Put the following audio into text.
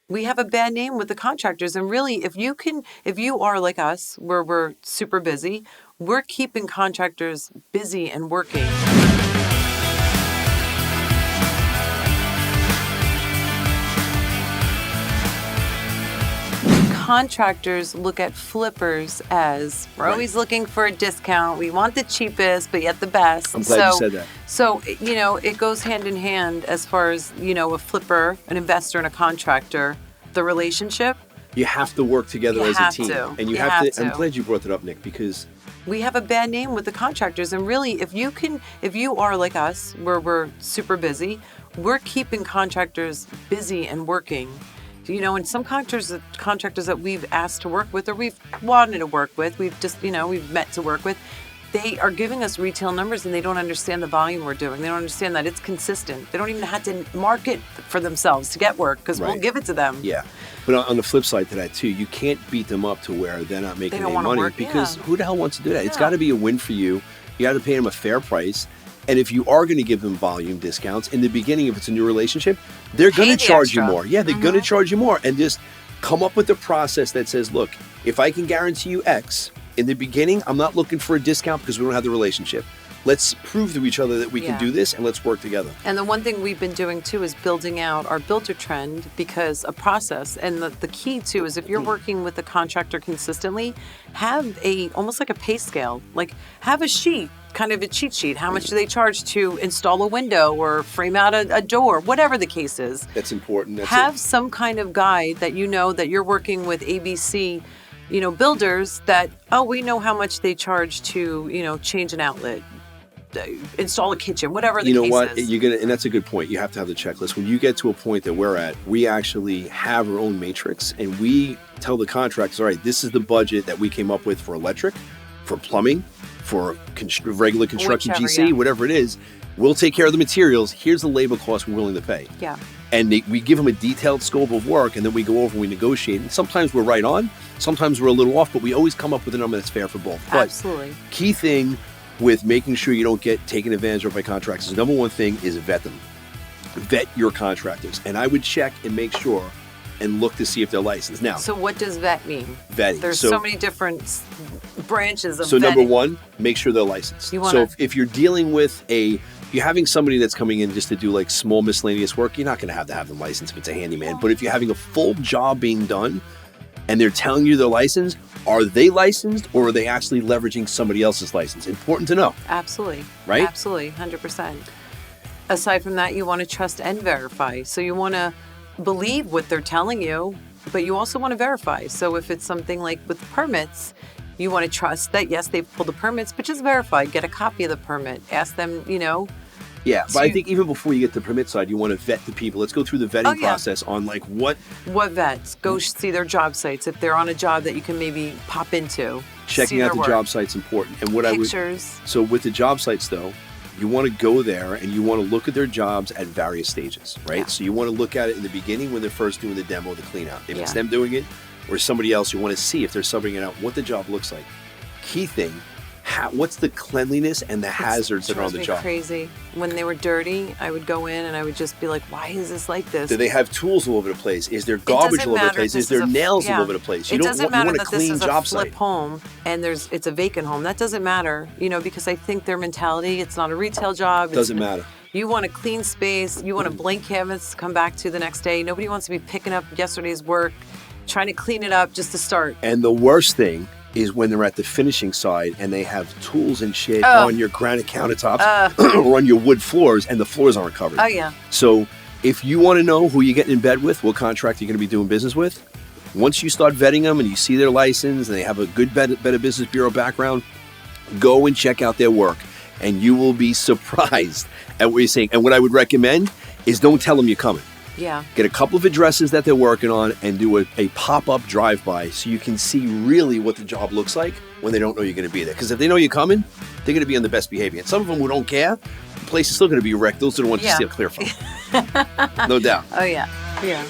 we have a bad name with the contractors. And really, if you are like us, where we're super busy, we're keeping contractors busy and working. Contractors look at flippers as we're always looking for a discount. We want the cheapest, but yet the best. I'm glad you said that. So, it goes hand in hand as far as, a flipper, an investor, and a contractor, the relationship. You have to work together as a team. And you have to. I'm glad you brought that up, Nick, because we have a bad name with the contractors. And really, if you are like us, where we're super busy, we're keeping contractors busy and working. And some contractors that we've asked to work with or we've wanted to work with, we've just, we've met to work with, they are giving us retail numbers and they don't understand the volume we're doing. They don't understand that it's consistent. They don't even have to market for themselves to get work because we'll give it to them. Yeah. But on the flip side to that, too, you can't beat them up to where they're not making any money because who the hell wants to do that? Yeah. It's got to be a win for you. You got to pay them a fair price. And if you are going to give them volume discounts in the beginning, if it's a new relationship, they're going to charge you more. Yeah, they're going to charge you more. And just come up with a process that says, look, if I can guarantee you X, in the beginning, I'm not looking for a discount because we don't have the relationship. Let's prove to each other that we can do this and let's work together. And the one thing we've been doing too is building out our builder trend because a process. And the key too is if you're working with a contractor consistently, have almost like a pay scale, like have a sheet, kind of a cheat sheet. How much do they charge to install a window or frame out a door, whatever the case is. That's important. Have some kind of guide that that you're working with ABC, builders that, we know how much they charge to, change an outlet, install a kitchen, whatever the case is. You know what? And that's a good point. You have to have the checklist. When you get to a point that we're at, we actually have our own matrix and we tell the contractors, all right, this is the budget that we came up with for electric, for plumbing, for regular construction, whatever it is. We'll take care of the materials. Here's the labor cost we're willing to pay. Yeah. And we give them a detailed scope of work, and then we go over and we negotiate. And sometimes we're right on, sometimes we're a little off, but we always come up with a number that's fair for both. But absolutely. Key thing with making sure you don't get taken advantage of by contractors, the number one thing is vet them. Vet your contractors. And I would check and make sure and look to see if they're licensed. Now, so what does vet mean? Vetting. There's so many different branches of vetting. So number one, make sure they're licensed. So if you're dealing with if you're having somebody that's coming in just to do like small miscellaneous work, you're not going to have them licensed if it's a handyman. But if you're having a full job being done and they're telling you they're licensed, are they licensed or are they actually leveraging somebody else's license? Important to know. Absolutely. Right? Absolutely. 100%. Aside from that, you want to trust and verify. So you want to believe what they're telling you, but you also want to verify. So if it's something like with permits, you want to trust that, yes, they've pulled the permits, but just verify. Get a copy of the permit. Ask them, Yeah, but I think even before you get the permit side, you want to vet the people. Let's go through the vetting process on like what vets. Go see their job sites. If they're on a job that you can maybe pop into. Checking out the job site's important. And Pictures. So with the job sites though, you want to go there and you want to look at their jobs at various stages, right? Yeah. So you want to look at it in the beginning when they're first doing the demo, the clean out. If it's them doing it or somebody else, you want to see if they're subbing it out, what the job looks like. Key thing, what's the cleanliness and the hazards that are on the job? Crazy. When they were dirty, I would go in and I would just be like, why is this like this? Do they have tools all over the place? Is there garbage all over the place? Is there nails all over the place? It doesn't matter that this is a flip home and it's a vacant home. That doesn't matter, because I think their mentality, it's not a retail job. Doesn't matter. You want a clean space. You want a blank canvas to come back to the next day. Nobody wants to be picking up yesterday's work, trying to clean it up just to start. And the worst thing is when they're at the finishing side and they have tools and shit on your granite countertops or on your wood floors and the floors aren't covered. Oh, yeah. So if you want to know who you're getting in bed with, what contract you're going to be doing business with, once you start vetting them and you see their license and they have a good Better Business Bureau background, go and check out their work and you will be surprised at what you're saying. And what I would recommend is don't tell them you're coming. Yeah. Get a couple of addresses that they're working on and do a pop-up drive-by so you can see really what the job looks like when they don't know you're going to be there. Because if they know you're coming, they're going to be on the best behavior. And some of them who don't care, the place is still going to be wrecked. Those are the ones you steer clear from. No doubt. Oh, yeah. Yeah.